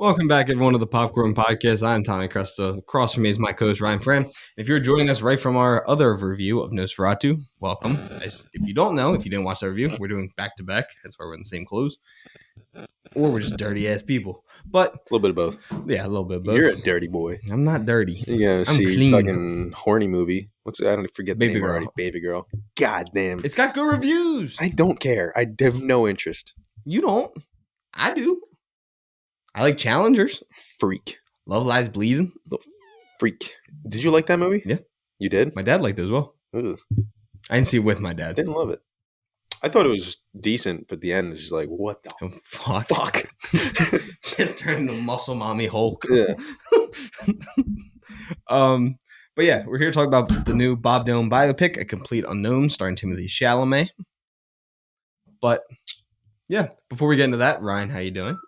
Welcome back, everyone, to the Popcorn Podcast. I'm Tommy Cresta. Across from me is my co-host, Ryan Fran. If you're joining us right from our other review of Nosferatu, welcome. If you don't know, if you didn't watch that review, we're doing back-to-back. That's why we're in the same clothes. Or we're just dirty-ass people. But a little bit of both. Yeah, a little bit of both. You're a dirty boy. I'm not dirty. You gotta I'm see clean. fucking horny movie. I don't forget the Baby name Girl. already. Baby Girl. God damn. It's got good reviews. I don't care. I have no interest. You don't. I do. I like Challengers. Freak. Love Lies Bleeding. Freak. Did you like that movie? Yeah. You did? My dad liked it as well. Ugh. I didn't see it with my dad. Didn't love it. I thought it was decent, but the end is just like, what the fuck? Just turned into Muscle Mommy Hulk. Yeah. But yeah, we're here to talk about the new Bob Dylan biopic, A Complete Unknown, starring Timothée Chalamet. But yeah, before we get into that, Ryan, how you doing?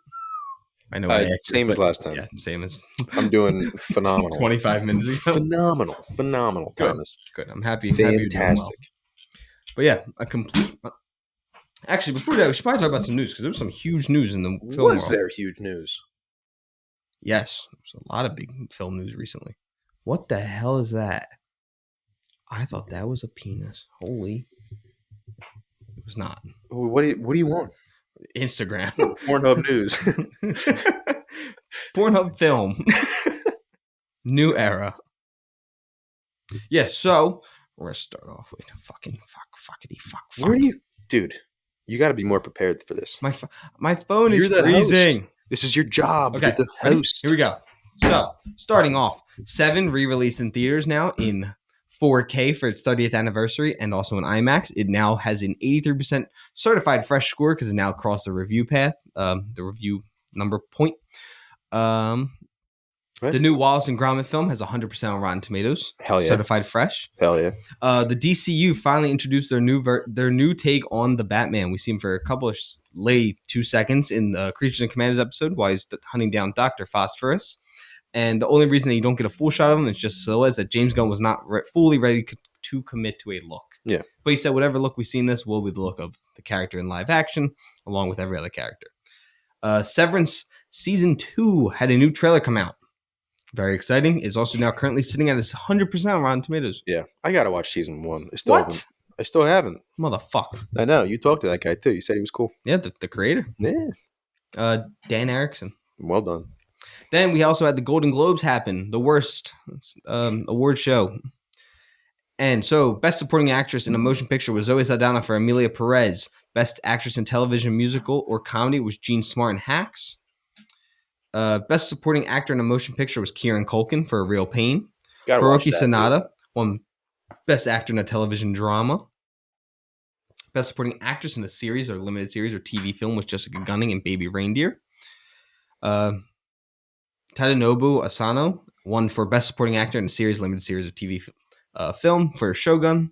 I know. Same as last time. Yeah, same as. I'm doing phenomenal. 25 minutes ago. Phenomenal, Good. Thomas. Good. I'm happy. Fantastic. Happy you're doing well. But yeah, a complete. Actually, before that, we should probably talk about some news because there was some huge news in the film world. Was there huge news? Yes, there's a lot of big film news recently. What the hell is that? I thought that was a penis. Holy. It was not. What do you want? Instagram. Pornhub news. Pornhub film. New era. Yeah, so we're going to start off with fuckity fuck. Where do you... Dude, you got to be more prepared for this. My phone is You're the freezing. Host. This is your job. Okay, You're the host. Here we go. So, starting off, 7 re-released in theaters now in 4K for its 30th anniversary and also in IMAX. It now has an 83% certified fresh score because it now crossed the review path, the review number point. The new Wallace and Gromit film has 100% on Rotten Tomatoes. Hell yeah. Certified fresh. Hell yeah. The DCU finally introduced their new take on the Batman. We see him for a couple of 2 seconds in the Creatures and Commanders episode while he's hunting down Dr. Phosphorus. And the only reason that you don't get a full shot of him is just so as that James Gunn was not fully ready to commit to a look. Yeah. But he said whatever look we see in this will be the look of the character in live action, along with every other character. Severance Season 2 had a new trailer come out. Very exciting. It's also now currently sitting at its 100% on Rotten Tomatoes. Yeah. I got to watch Season 1. I still haven't. Motherfucker. I know. You talked to that guy, too. You said he was cool. Yeah, the creator. Yeah. Dan Erickson. Well done. Then we also had the Golden Globes happen, the worst award show. And so, Best Supporting Actress in a Motion Picture was Zoe Saldana for Emilia Perez. Best Actress in Television, Musical, or Comedy was Jean Smart in Hacks. Best Supporting Actor in a Motion Picture was Kieran Culkin for A Real Pain. Hiroki Sanada won Best Actor in a Television Drama. Best Supporting Actress in a Series or Limited Series or TV Film was Jessica Gunning in Baby Reindeer. Tadanobu Asano won for Best Supporting Actor in a Series, Limited Series, or TV Film for Shogun.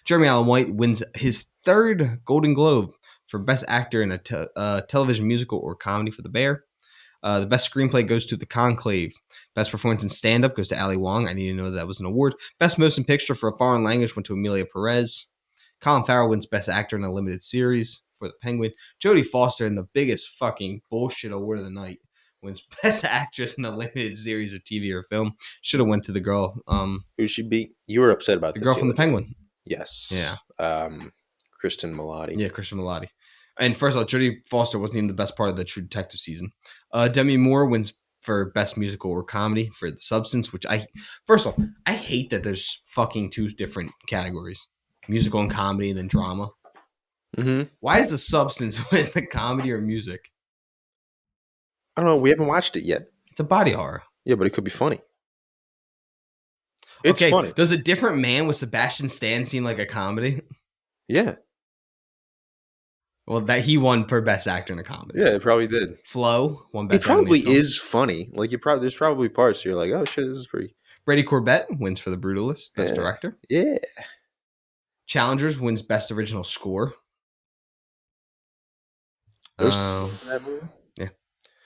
Jeremy Allen White wins his 3rd Golden Globe for Best Actor in a Television Musical or Comedy for The Bear. The Best Screenplay goes to The Conclave. Best Performance in Stand-Up goes to Ali Wong. I didn't know that was an award. Best Motion Picture for a Foreign Language went to Emilia Perez. Colin Farrell wins Best Actor in a Limited Series for The Penguin. Jodie Foster in the biggest fucking bullshit award of the night wins Best Actress in a Limited Series or TV or Film. Should have went to the girl. Who she beat? You were upset about the girl from The Penguin. Yes. Yeah. Kristen Milotti. Yeah, Kristen Milotti. And first of all, Jodie Foster wasn't even the best part of the True Detective season. Demi Moore wins for Best Musical or Comedy for The Substance, which first off, I hate that there's fucking 2 different categories. Musical and comedy and then drama. Mm-hmm. Why is The Substance with the comedy or music? I don't know. We haven't watched it yet. It's a body horror. Yeah, but it could be funny. It's funny. Does A Different Man with Sebastian Stan seem like a comedy? Yeah. Well, that he won for Best Actor in a Comedy. Yeah, it probably did. Flo won Best Actor. It probably Animated is funny. Like there's probably parts you're like, oh shit, this is pretty. Brady Corbett wins for The Brutalist, Best Director. Yeah. Challengers wins Best Original Score. That movie? Yeah.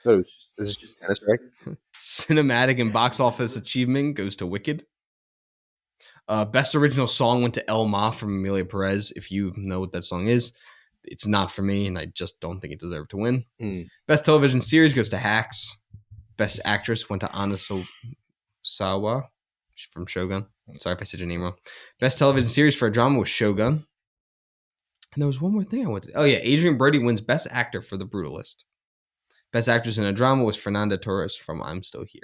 This is just tennis rackets. Cinematic and Box Office Achievement goes to Wicked. Best Original Song went to El Ma from Emilia Perez. If you know what that song is, it's not for me, and I just don't think it deserved to win. Best Television Series goes to Hacks. Best Actress went to Anna Sawa from Shogun. Sorry if I said your name wrong. Best Television Series for a Drama was Shogun. And there was one more thing I wanted to... Oh, yeah. Adrian Brody wins Best Actor for The Brutalist. Best Actress in a Drama was Fernanda Torres from I'm Still Here.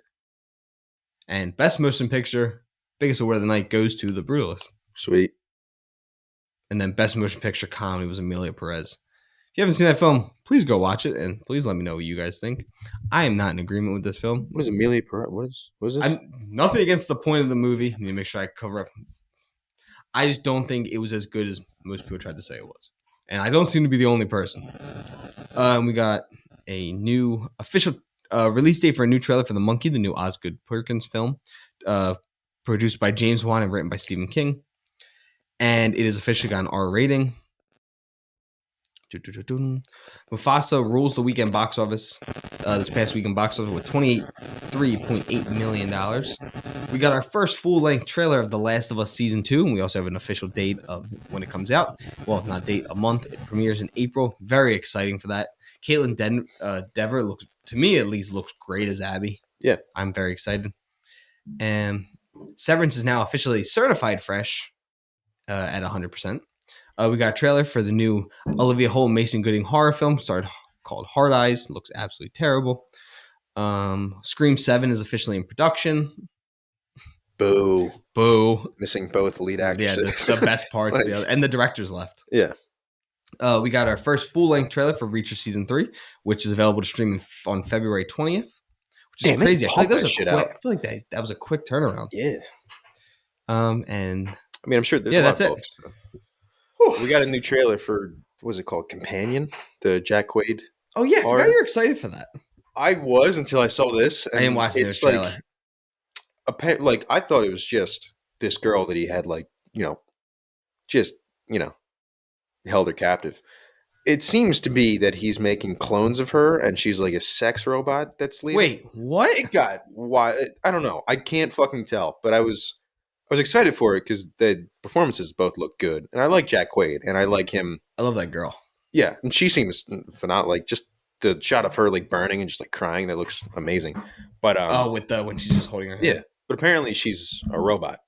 And Best Motion Picture, biggest award of the night, goes to The Brutalist. Sweet. And then Best Motion Picture Comedy was Amelia Perez. If you haven't seen that film, please go watch it, and please let me know what you guys think. I am not in agreement with this film. What is Amelia Perez? What is this? I'm nothing against the point of the movie. I need to make sure I cover up. I just don't think it was as good as most people tried to say it was. And I don't seem to be the only person. We got a new official release date for a new trailer for The Monkey, the new Osgood Perkins film, produced by James Wan and written by Stephen King. And it has officially got an R rating. Mufasa rules the weekend box office this past weekend box office with $23.8 million. We got our first full-length trailer of The Last of Us Season 2, and we also have an official date of when it comes out. Well, not date, a month. It premieres in April. Very exciting for that. Caitlin Dever looks, to me at least, looks great as Abby. Yeah. I'm very excited. And Severance is now officially certified fresh at 100%. We got a trailer for the new Olivia Holt Mason Gooding horror film called Hard Eyes. Looks absolutely terrible. Scream 7 is officially in production. Boo. Missing both lead actors. Yeah, the best parts of the other. And the directors left. Yeah. We got our first full-length trailer for Reacher Season 3, which is available to stream on February 20th. Which is crazy. I feel like that was a quick turnaround. Yeah. And I mean, I'm sure there's a lot of folks. We got a new trailer for, what was it called? Companion? The Jack Quaid. Oh, yeah. I forgot you were excited for that. I was until I saw this. I didn't watch the trailer. Like, I thought it was just this girl that he had, held her captive. It seems to be that he's making clones of her, and she's like a sex robot that's leaving. Wait, what? It got why? I don't know. I can't fucking tell. But I was excited for it because the performances both look good, and I like Jack Quaid, and I like him. I love that girl. Yeah, and she seems phenomenal. Like just the shot of her like burning and just like crying, that looks amazing. But when she's just holding her head. Yeah, but apparently she's a robot.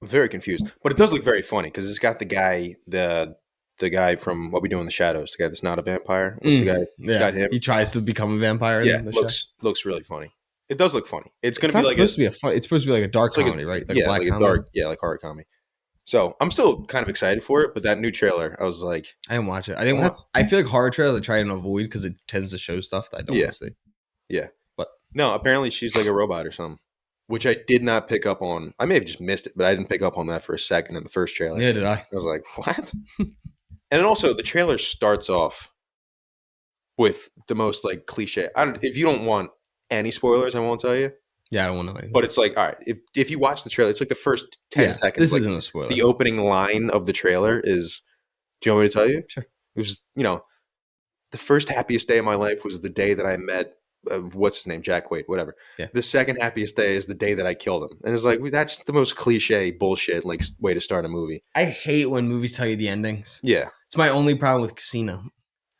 I'm very confused, but it does look very funny because it's got the guy, the guy from What We Do in the Shadows, the guy that's not a vampire. What's the guy? It's got him. He tries to become a vampire. Yeah, looks really funny. It does look funny. It's going to be like it's supposed to be like a dark comedy, right? Like a black comedy. Like horror comedy. So I'm still kind of excited for it, but that new trailer, I was like, I didn't watch it. I feel like horror trailers I try and avoid because it tends to show stuff that I don't want to see. Yeah, but no, apparently she's like a robot or something, which I did not pick up on. I may have just missed it, but I didn't pick up on that for a second in the first trailer. Yeah, did I? I was like, what? And then also the trailer starts off with the most like cliche. If you don't want any spoilers, I won't tell you. Yeah, I don't want to know anything. But it's like, all right, if you watch the trailer, it's like the first 10 seconds. This like, isn't a spoiler. The opening line of the trailer is, do you want me to tell you? Sure. It was, the first happiest day of my life was the day that I met, what's his name? Jack Quaid, whatever. Yeah. The second happiest day is the day that I killed him. And it's like, that's the most cliche bullshit, like, way to start a movie. I hate when movies tell you the endings. Yeah. It's my only problem with Casino.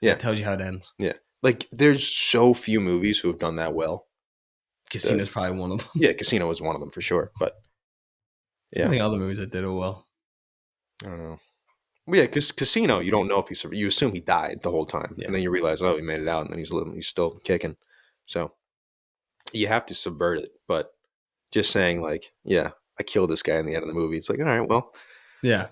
Yeah. It tells you how it ends. Yeah. Like, there's so few movies who have done that well. Casino's probably one of them. Yeah, Casino was one of them for sure. But yeah, I think other movies that did it well. I don't know. Well, yeah, because Casino, you don't know if he survived. You assume he died the whole time, and then you realize, oh, he made it out, and then he's still kicking. So you have to subvert it. But just saying, like, yeah, I killed this guy in the end of the movie. It's like, all right, well, yeah,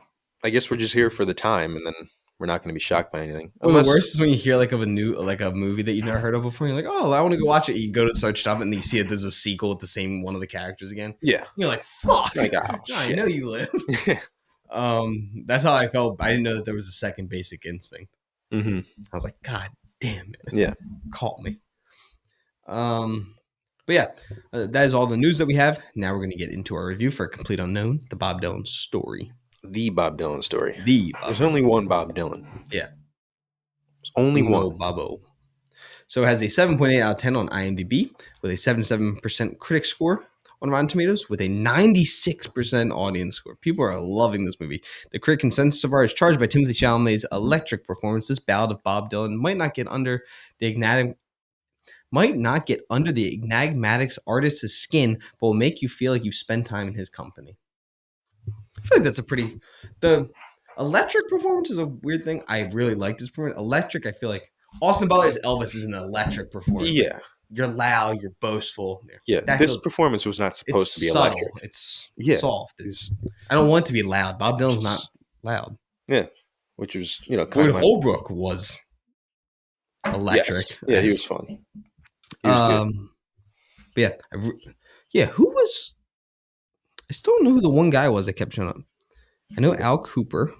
I guess we're just here for the time, and then we're not going to be shocked by anything. Well, the worst is when you hear like of a movie that you've never heard of before. You're like, oh, I want to go watch it. You go to search it up, and then you see it. There's a sequel with the same one of the characters again. Yeah, you're like, fuck. Like, oh, I know you live. That's how I felt. I didn't know that there was a second Basic Instinct. Mm-hmm. I was like, God damn it. Yeah, call me. But yeah, that is all the news that we have. Now we're going to get into our review for A Complete Unknown, the Bob Dylan story. The Bob Dylan story. There's only one Bob Dylan. Yeah. There's only one. Bobo. So it has a 7.8 out of 10 on IMDb with a 77% critic score on Rotten Tomatoes with a 96% audience score. People are loving this movie. The critic consensus so far is charged by Timothée Chalamet's electric performance. This ballad of Bob Dylan might not get under the might not get under the enigmatic artist's skin, but will make you feel like you've spent time in his company. I feel like that's a pretty... The Electric performance is a weird thing. I really liked his performance. Electric, I feel like Austin Butler's Elvis is an electric performance. Yeah. Like, you're loud, you're boastful. Yeah, this performance was not supposed to be subtle. electric. It's soft. I don't want it to be loud. Bob Dylan's not loud. Yeah, which was, you know, Boyd Holbrook was electric. Yes. Yeah, he was fun. He was good. But yeah, who was... I still don't know who the one guy was that kept showing up. I know Al Cooper.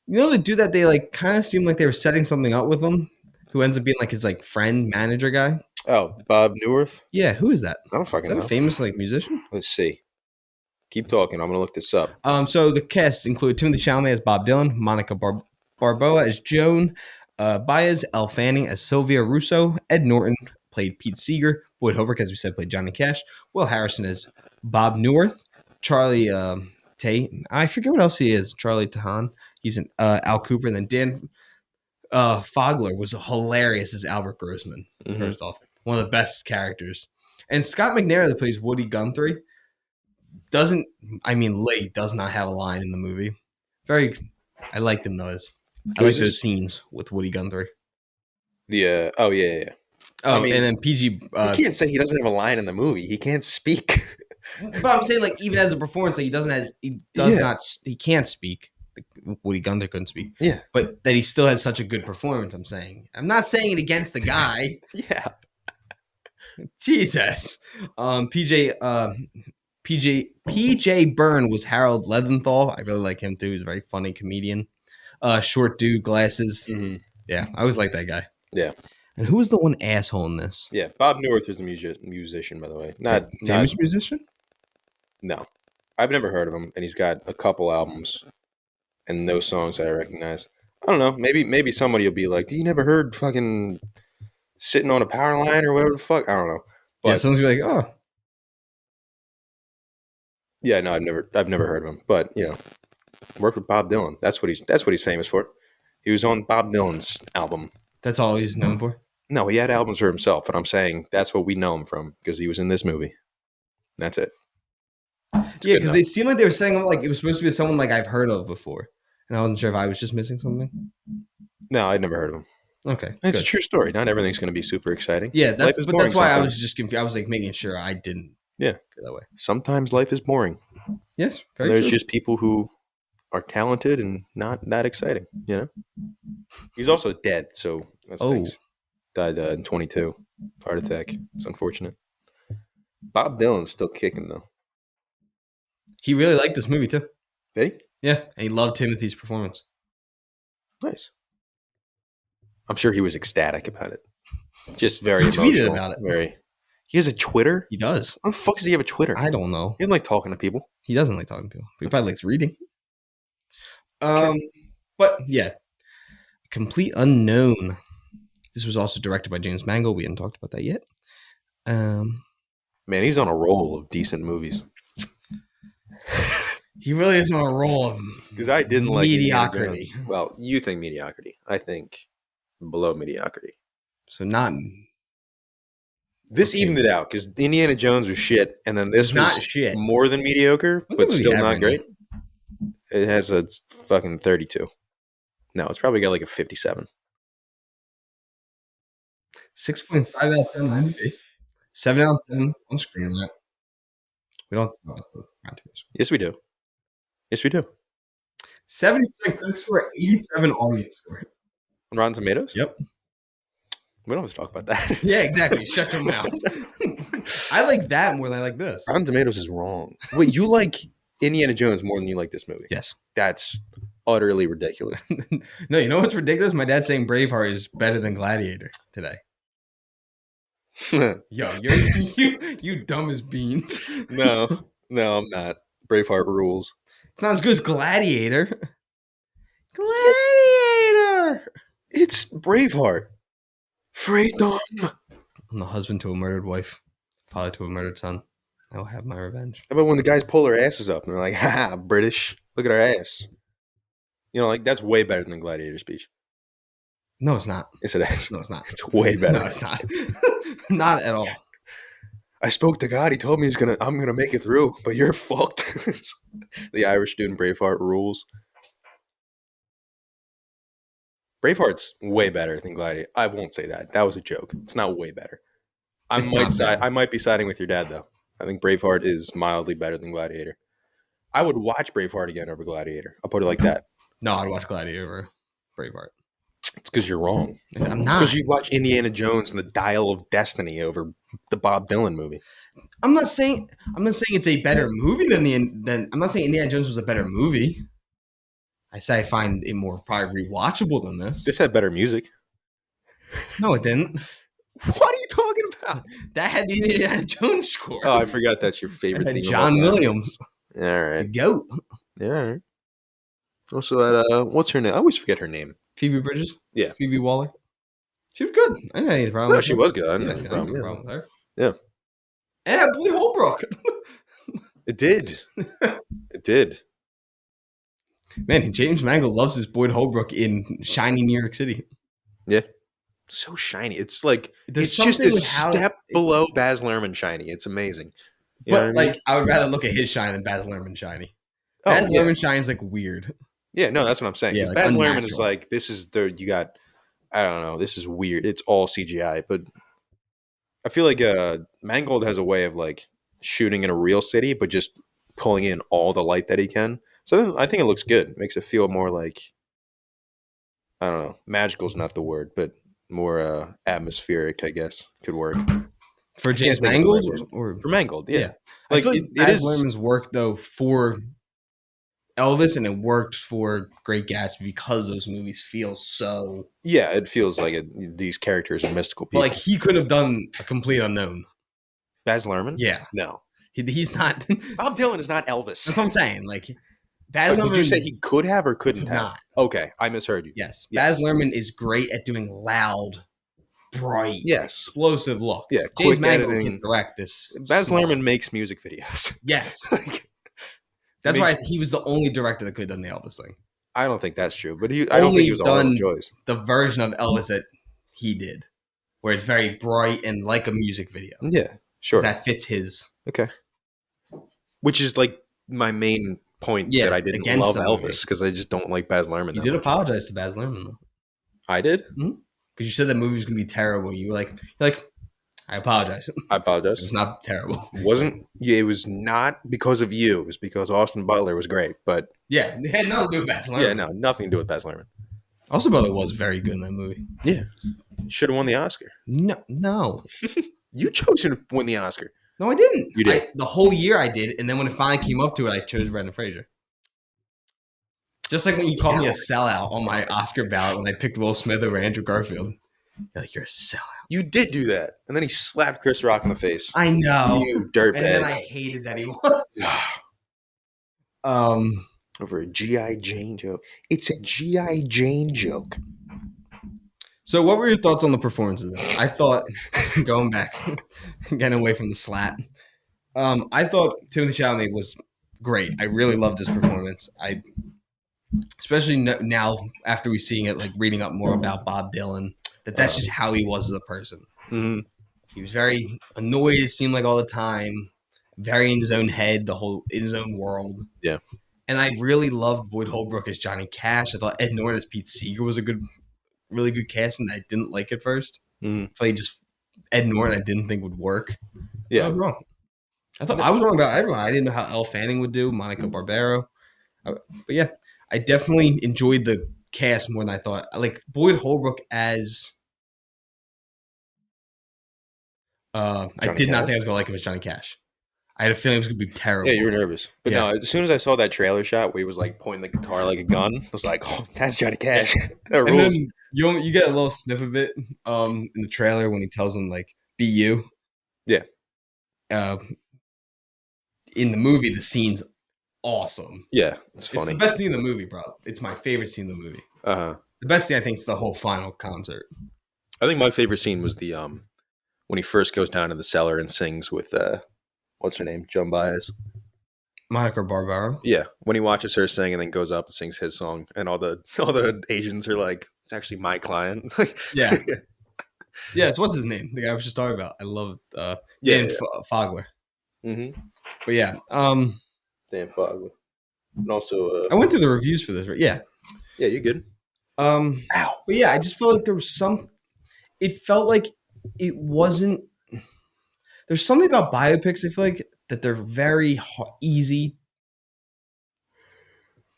You know the dude that they like kind of seemed like they were setting something up with him, who ends up being like his like friend, manager guy? Oh, Bob Newirth? Yeah, who is that? I don't fucking know. Is that a famous like musician? Let's see. Keep talking. I'm gonna look this up. So the cast include Timothy Chalamet as Bob Dylan, Monica Barboa as Joan, Baez L. Fanning as Sylvia Russo, Ed Norton played Pete Seeger, Boyd Holbrook, as we said, played Johnny Cash, Will Harrison as Bob Newirth, Charlie Tate. I forget what else he is. Charlie Tahan. He's an Al Cooper, and then Dan Fogler was hilarious as Albert Grossman. Mm-hmm. First off, one of the best characters. And Scott McNair, that plays Woody Guthrie, does not have a line in the movie. I liked him though. I like those scenes with Woody Guthrie. Yeah. Oh yeah. Oh, and then PG. You can't say he doesn't have a line in the movie. He can't speak. But I'm saying, like, even as a performance, like he can't speak. Like, Woody Guthrie couldn't speak. Yeah. But that he still has such a good performance, I'm saying. I'm not saying it against the guy. Yeah. Jesus. PJ Byrne was Harold Leventhal. I really like him too. He's a very funny comedian. Short dude, glasses. Mm-hmm. Yeah, I always like that guy. Yeah. And who was the one asshole in this? Yeah, Bob Newirth is a musician, by the way. Not famous musician? No. I've never heard of him, and he's got a couple albums and no songs that I recognize. I don't know. Maybe somebody will be like, "Do you never heard fucking Sitting on a Power Line or whatever the fuck?" I don't know. But, yeah, someone's be like, "Oh." Yeah, no, I've never heard of him. But, you know, worked with Bob Dylan. That's what he's famous for. He was on Bob Dylan's album. That's all he's known for? No, he had albums for himself, but I'm saying that's what we know him from because he was in this movie. That's it. Yeah, because it seemed like they were saying like it was supposed to be someone like I've heard of before, and I wasn't sure if I was just missing something. No, I'd never heard of him. Okay, it's a true story. Not everything's going to be super exciting. Yeah, that's why I was just confused. I was like making sure I didn't. Yeah, feel that way. Sometimes life is boring. Yes, there's just people who are talented and not that exciting. You know, he's also dead, so that stinks. Died in 22, heart attack. It's unfortunate. Bob Dylan's still kicking though. He really liked this movie too. Did he? Yeah, and he loved Timothy's performance. Nice. I'm sure he was ecstatic about it. Just very emotional. Tweeted about it. He has a Twitter? He does. How the fuck does he have a Twitter? I don't know. He doesn't like talking to people. He doesn't like talking to people. He probably likes reading. But yeah, Complete Unknown. This was also directed by James Mangold. We hadn't talked about that yet. Man, he's on a roll of decent movies. He really is on a roll of because I didn't like mediocrity. Well, you think mediocrity. I think below mediocrity. So not... This evened it out because Indiana Jones was shit, and then this was shit. More than mediocre, but still not great. It has a fucking 32. No, it's probably got like a 57. 6.5 out of 10 IMDb. 7 out of 10 on screen. Right? We don't have to talk about it. Yes, we do. Yes, we do. 70% critic score, 87 audience score. On Rotten Tomatoes? Yep. We don't have to talk about that. Yeah, exactly. Shut your mouth. I like that more than I like this. Rotten Tomatoes is wrong. Wait, you like Indiana Jones more than you like this movie? Yes. That's utterly ridiculous. No, you know what's ridiculous? My dad's saying Braveheart is better than Gladiator today. Yo, you dumb as beans. No, I'm not. Braveheart rules. It's not as good as Gladiator. Gladiator! It's Braveheart. Freedom. I'm the husband to a murdered wife, father to a murdered son. I will have my revenge. How about when the guys pull their asses up and they're like, haha, British, look at our ass. You know, like that's way better than the Gladiator speech. No, it's not. Yes, it is. No, it's not. It's way better. No, it's not. Not at all. I spoke to God. He told me I'm gonna make it through, but you're fucked. The Irish dude in Braveheart rules. Braveheart's way better than Gladiator. I won't say that. That was a joke. It's not way better. It's not bad. I might be siding with your dad though. I think Braveheart is mildly better than Gladiator. I would watch Braveheart again over Gladiator. I'll put it like that. No, I'd watch Gladiator over Braveheart. It's because you're wrong. I'm not. Because you watch Indiana Jones and the Dial of Destiny over the Bob Dylan movie. I'm not saying it's a better movie than I'm not saying Indiana Jones was a better movie. I say I find it more probably rewatchable than this. This had better music. No, it didn't. What are you talking about? That had the Indiana Jones score. Oh, I forgot that's your favorite thing. John Williams. All The right. GOAT. Yeah, all right. Also, what's her name? I always forget her name. Phoebe Bridgers? Yeah. Phoebe Waller? She was good. I didn't have any problem No, with she her. was good. I Yeah, didn't I have a didn't problem. have a problem with her. Yeah. And I believe Holbrook. It did. It did. Man, James Mangold loves his Boyd Holbrook in shiny New York City. Yeah. So shiny. It's like There's it's just something a with how- step below Baz Luhrmann shiny. It's amazing. You But know what I mean? like, I would rather look at his shine than Baz Luhrmann shiny. Oh, Baz yeah. Luhrmann shine is like weird. Yeah, no, that's what I'm saying. Yeah, 'Cause like Baz Luhrmann is unnatural. like, this is you got, I don't know, this is weird. It's all CGI, but I feel like Mangold has a way of like shooting in a real city, but just pulling in all the light that he can. So I think it looks good. It makes it feel more like, I don't know, magical is not the word, but more atmospheric, I guess, could work. For James think of the right Mangold? word. Or For Mangold, yeah. I feel like it Baz is. Luhrmann's worked though for Elvis, and it worked for Great Gatsby because those movies feel so. Yeah, it feels like these characters are mystical But people. like he could have done a complete unknown. Baz Luhrmann? Yeah, No. he's not. Bob Dylan is not Elvis. That's what I'm saying. Like Baz Did Luhrmann. you say he could have or couldn't could have? not. Okay, I misheard you. Yes, Yes. Baz Luhrmann is great at doing loud, bright, Yes. explosive look. Yeah, James quick Mangold editing. can direct this. Baz small. Luhrmann makes music videos. Yes, Like, that's makes- why he was the only director that could have done the Elvis thing. I don't think that's true, but I don't think he was all done over Joyce. the version of Elvis that he did, where it's very bright and like a music video. Yeah, sure. That fits his. Okay. Which is like my main point Yeah, that I didn't against love the movie. Elvis because I just don't like Baz Luhrmann. You that did much. apologize to Baz Luhrmann though, I did? because you said the movie was going to be terrible. You were like, I apologize. I It apologize. was not terrible. It was not because of you. It was because Austin Butler was great. But Yeah, it had nothing to do with Baz Luhrmann. yeah, no, nothing to do with Baz Luhrmann. Austin Butler was very good in that movie. Yeah. Should have won the Oscar. No, You chose him to win the Oscar. I didn't. You did. The whole year I did, and then when it finally came up to it, I chose Brendan Fraser. Just like when you called me a sellout on my Oscar ballot when I picked Will Smith over Andrew Garfield. You're like, you're a sellout. You did do that. And then he slapped Chris Rock in the face. I know. You dirtbag. And then I hated that he won. Over a G.I. Jane joke. It's a G.I. Jane joke. So what were your thoughts on the performances? I thought, going back, getting away from the slat, I thought Timothée Chalamet was great. I really loved his performance. Especially now after we seeing it, like reading up more about Bob Dylan, that's just how he was as a person. Mm-hmm. He was very annoyed, it seemed like all the time, very in his own head, in his own world. Yeah. And I really loved Boyd Holbrook as Johnny Cash. I thought Ed Norton as Pete Seeger was a really good casting that I didn't like at first. Mm-hmm. I just Ed Norton I didn't think would work. Yeah. I was wrong. I was wrong about everyone. I didn't know how Elle Fanning would do, Monica Barbaro. But yeah, I definitely enjoyed the cast more than I thought. Like Boyd Holbrook as I did not think I was gonna like him as Johnny Cash. I had a feeling it was gonna be terrible. Yeah, you were nervous. But Yeah. no, as soon as I saw that trailer shot where he was like pointing the guitar like a gun, I was like, oh, that's Johnny Cash. That And rules. then you get a little snip of it in the trailer when he tells him like be you. Yeah. In the movie, the scene's awesome. Yeah, it's It's funny. the best scene in the movie, bro. It's my favorite scene in the movie. Uh-huh. The best scene I think is the whole final concert. I think my favorite scene was the when he first goes down to the cellar and sings with what's her name? Joan Baez. Monica Barbaro. Yeah. When he watches her sing and then goes up and sings his song and all the Asians are like It's actually my client. Yeah. Yeah, it's what's his name? The guy I was just talking about. I love Yeah. Dan Fogler. Mm-hmm. But yeah, Dan Fogler. And also, I went through the reviews for this. Right? Yeah. yeah, you're good. Ow. But yeah, I just felt like there was some. It felt like it wasn't. There's something about biopics. I feel like that they're very easy.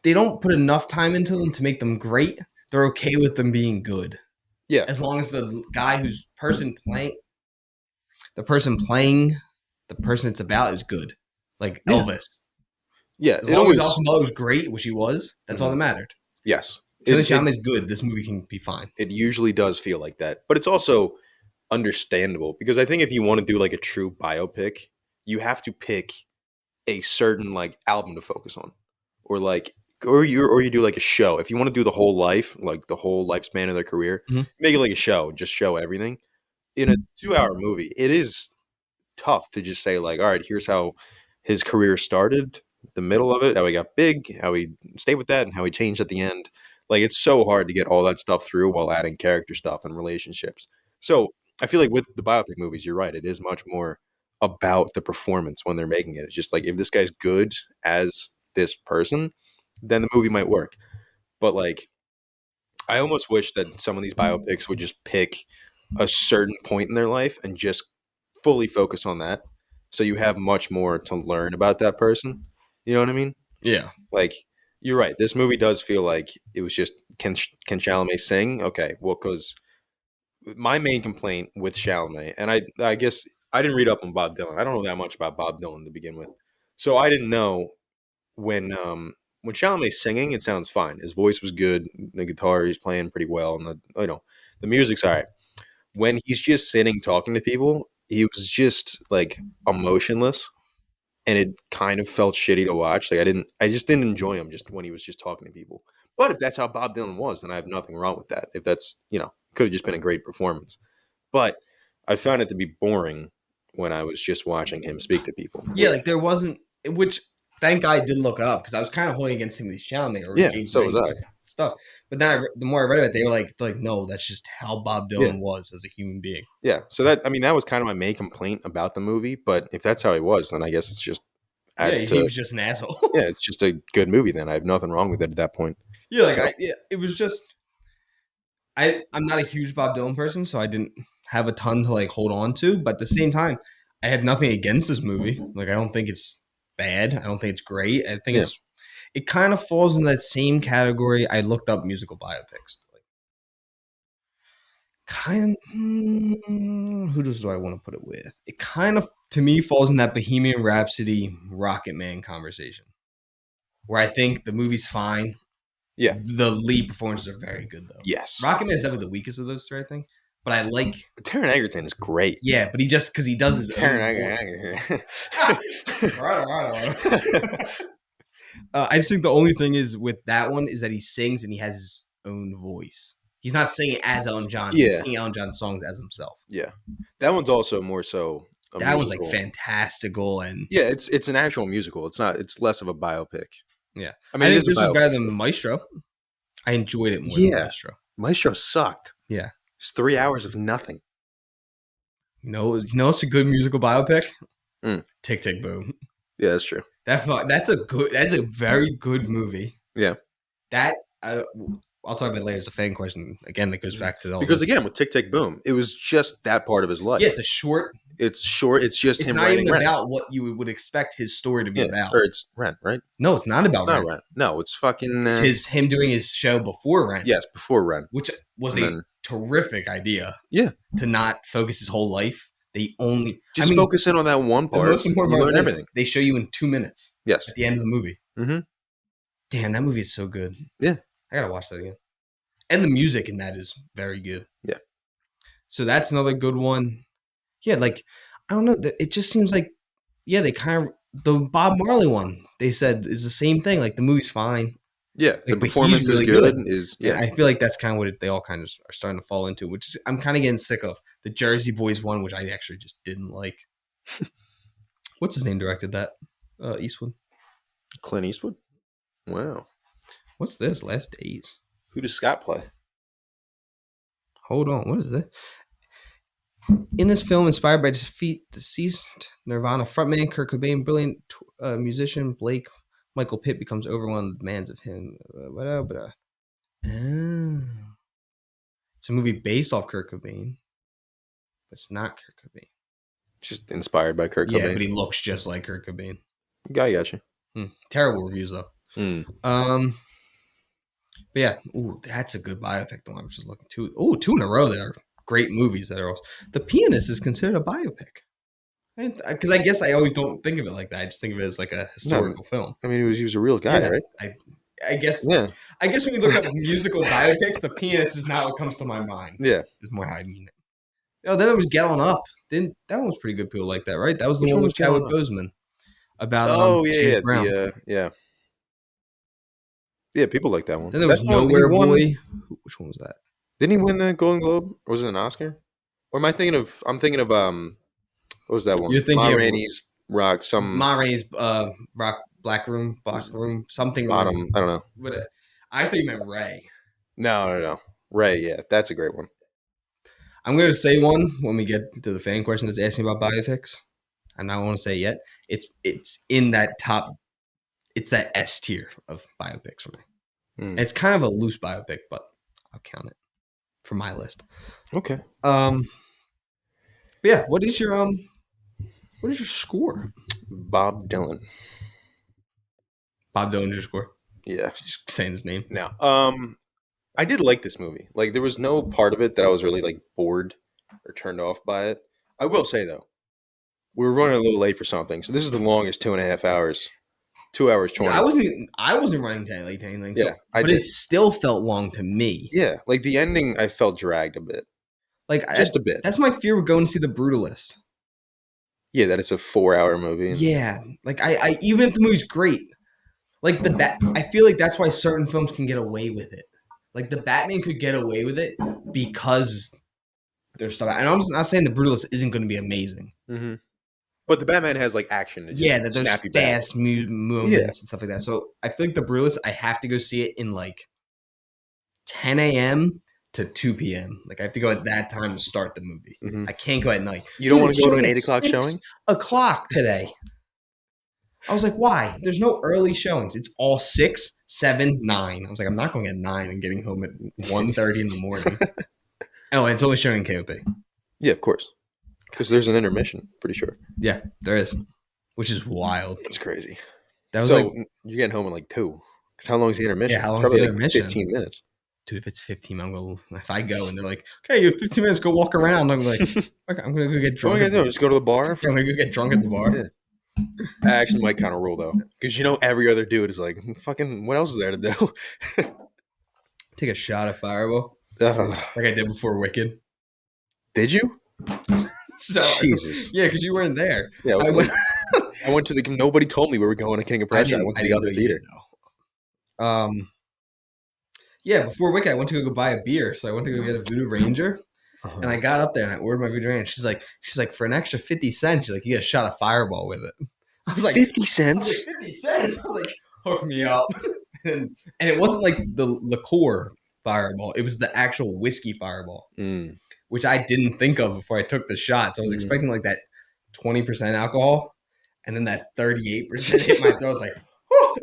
They don't put enough time into them to make them great. They're okay with them being good, Yeah. as long as the guy who's the person it's about is good, like Yeah. Elvis. Yeah. As It long as always. Austin Butler was great, which he was, that's all that mattered. Yes. Timothée Chalamet is good. This movie can be fine. It usually does feel like that, but it's also understandable because I think if you want to do like a true biopic, you have to pick a certain like album to focus on, or like, or you do like a show. If you want to do the whole life, like the whole lifespan of their career, make it like a show, just show everything. In a 2 hour movie, it is tough to just say like, all right, here's how his career started, the middle of it, how he got big, how he stayed with that, and how he changed at the end. Like it's so hard to get all that stuff through while adding character stuff and relationships. So I feel like with the biopic movies, you're right. It is much more about the performance when they're making it. It's just like if this guy's good as this person, then the movie might work. But like I almost wish that some of these biopics would just pick a certain point in their life and just fully focus on that. So you have much more to learn about that person. You know what I mean? Yeah. Like you're right. This movie does feel like it was just can Chalamet sing? Okay, well, because my main complaint with Chalamet, and I guess I didn't read up on Bob Dylan. I don't know that much about Bob Dylan to begin with, so I didn't know when Chalamet's singing, it sounds fine. His voice was good. The guitar he's playing pretty well, and the music's all right. When he's just sitting talking to people, he was just like emotionless, and it kind of felt shitty to watch. Like I just didn't enjoy him just when he was just talking to people. But if that's how Bob Dylan was, then I have nothing wrong with that. If that's could have just been a great performance. But I found it to be boring when I was just watching him speak to people. Yeah, like there wasn't, which thank God I did look it up because I was kind of holding against Timothée Chalamet or Yeah, James so was Mangold I. stuff. But then the more I read about it, they were like, no, that's just how Bob Dylan Yeah. was as a human being. Yeah. So that was kind of my main complaint about the movie. But if that's how he was, then I guess it's just adds He to was just an asshole. yeah, it's just a good movie. Then I have nothing wrong with it at that point. Yeah, like it was just I'm not a huge Bob Dylan person, so I didn't have a ton to like hold on to. But at the same time, I had nothing against this movie. Like I don't think it's bad. I don't think it's great. I think it kind of falls in that same category. I looked up musical biopics. Like, kind of, who do I want to put it with? It kind of to me falls in that Bohemian Rhapsody Rocket Man conversation, where I think the movie's fine. Yeah. The lead performances are very good though. Yes. Rocket Man is definitely the weakest of those three, I think. But I like Taron Egerton is great. Yeah, but he just because he does his Taron own. Egerton. Right. I just think the only thing is with that one is that he sings and he has his own voice. He's not singing as Elton John. Yeah. He's singing Elton John's songs as himself. Yeah, that one's also more so. That one's like fantastical and yeah, it's an actual musical. It's not. It's less of a biopic. Yeah, I mean, I think this was better than Maestro. I enjoyed it more than Maestro. Maestro sucked. Yeah, it's 3 hours of nothing. No, it's a good musical biopic. Tick Tick Boom. Yeah, that's true. That's a very good movie. Yeah, that I'll talk about it later. It's a fan question again that goes back to all because this. Again with Tick Tick Boom, it was just that part of his life. Yeah, it's short. It's short. It's just it's him. Not even Rent. about what you would expect his story to be about. Or it's Rent, right? No, it's not about Rent. No, it's fucking. It's him doing his show before Rent. Yes, before Rent, which was a terrific idea. Yeah, to not focus his whole life. They only focus in on that one part. The most important part is everything. They show you in 2 minutes. Yes, at the end of the movie. Mm-hmm. Damn, that movie is so good. Yeah, I gotta watch that again. And the music in that is very good. Yeah. So that's another good one. Yeah, like I don't know. It just seems like they kind of the Bob Marley one. They said is the same thing. Like the movie's fine. Yeah, like, the performance is really good. And I feel like that's kind of what they all kind of are starting to fall into. Which is, I'm kind of getting sick of the Jersey Boys one, which I actually just didn't like. What's his name directed that? Eastwood. Clint Eastwood. Wow. What's this? Last Days. Who does Scott play? Hold on, what is this? In this film, inspired by deceased Nirvana frontman Kurt Cobain, brilliant musician Blake Michael Pitt becomes overwhelmed with demands of him. Oh. It's a movie based off Kurt Cobain, but it's not Kurt Cobain. Just inspired by Kurt Cobain. Yeah, but he looks just like Kurt Cobain. I got you. Terrible reviews though. Mm. But yeah, ooh, that's a good biopic. The one I was just looking to. Oh, 2 in a row that are great movies that are also. The Pianist is considered a biopic. Because I guess I always don't think of it like that. I just think of it as like a historical film. I mean, he was a real guy, right? I guess. Yeah. I guess when you look up musical biopics, The Pianist is not what comes to my mind. Yeah. It's more how I mean it. Oh, then there was Get On Up. That one was pretty good. People like that, right? That was the one with Chadwick Boseman about James Brown. Yeah, people like that one. Then there was Nowhere Boy. Which one was that? Didn't he win the Golden Globe? Or was it an Oscar? Or am I thinking of? I'm thinking of what was that one? You're thinking Ma Rainey's Rock. Ma Rainey's Rock Black Room something. Bottom. Room. I don't know. But I thought you meant Ray. No. Ray. Yeah, that's a great one. I'm going to say one when we get to the fan question that's asking about biopics. I'm not going to say it yet. It's in that top. It's that S tier of biopics for me. It's kind of a loose biopic, but I'll count it for my list. Okay. But yeah, what is your score? Bob Dylan. Bob Dylan, your score? Yeah. Just saying his name. No. I did like this movie. Like, there was no part of it that I was really like bored or turned off by it. I will say though, we were running a little late for something, so this is the longest 2.5 hours. 2 hours 20. I wasn't running late to anything. Yeah, but it still felt long to me. Yeah, like the ending, I felt dragged a bit. Like just a bit. That's my fear with going to see The Brutalist. Yeah, that it's a 4-hour movie. Yeah, like I even if the movie's great, like I feel like that's why certain films can get away with it. Like the Batman could get away with it because there's stuff. And I'm not saying The Brutalist isn't going to be amazing. Mm-hmm. But the Batman has like action. That there's fast movements and stuff like that. So I feel like The Brutalist, I have to go see it in like 10 a.m. to 2 p.m. Like I have to go at that time to start the movie. Mm-hmm. I can't go at night. You don't want to go to an 8 o'clock showing? 6 o'clock today. I was like, why? There's no early showings. It's all 6, 7, 9. I was like, I'm not going at 9 and getting home at 1:30 in the morning. Oh, and it's only showing KOP. Yeah, of course. Because there's an intermission, pretty sure. Yeah, there is. Which is wild. It's crazy. That was you're getting home in like 2. Because how long is the intermission? Yeah, how long is the intermission? Like 15 minutes. Dude, if it's 15, I'm going to, if I go and they're like, okay, you have 15 minutes, go walk around. I'm like, okay, I'm going to go get drunk. What am I going to do? Just go to the bar? I'm going to go get drunk at the bar. Yeah. I actually might kind of rule though. Because every other dude is like, fucking, what else is there to do? Take a shot of Fireball. Like I did before Wicked. Did you? So, Jesus. Yeah, because you weren't there. Yeah, I went to the. Nobody told me we were going to King of Prussia. I went to the other theater. Yeah, before Wicked, I went to go buy a beer, so I went to go get a Voodoo Ranger, and I got up there and I ordered my Voodoo Ranger. She's like, for an extra 50 cents, she's like, you get a shot of Fireball with it. I was like, 50 cents. 50 cents. I was like, hook me up. and it wasn't like the liqueur Fireball; it was the actual whiskey Fireball. Which I didn't think of before I took the shots. I was expecting like that 20% alcohol, and then that 38% hit my throat. I was like, whew!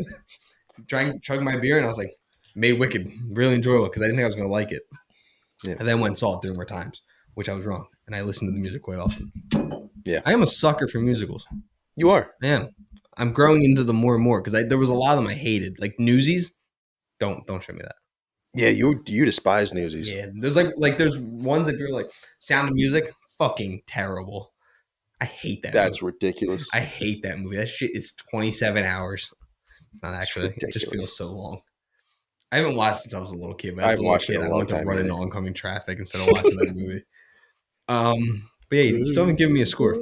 Chugging my beer, and I was like, made Wicked really enjoyable because I didn't think I was going to like it. Yeah. And then went and saw it 3 more times, which I was wrong. And I listen to the music quite often. Yeah. I am a sucker for musicals. You are? I am. I'm growing into them more and more because there was a lot of them I hated. Like Newsies, don't show me that. Yeah, you despise Newsies. Yeah, there's ones that people are like Sound of Music, fucking terrible. I hate that. That's ridiculous. I hate that movie. That shit is 27 hours. Not actually. It just feels so long. I haven't watched since I was a little kid. But as a little kid, I went to run into oncoming traffic instead of watching that movie. But yeah, you still haven't given me a score.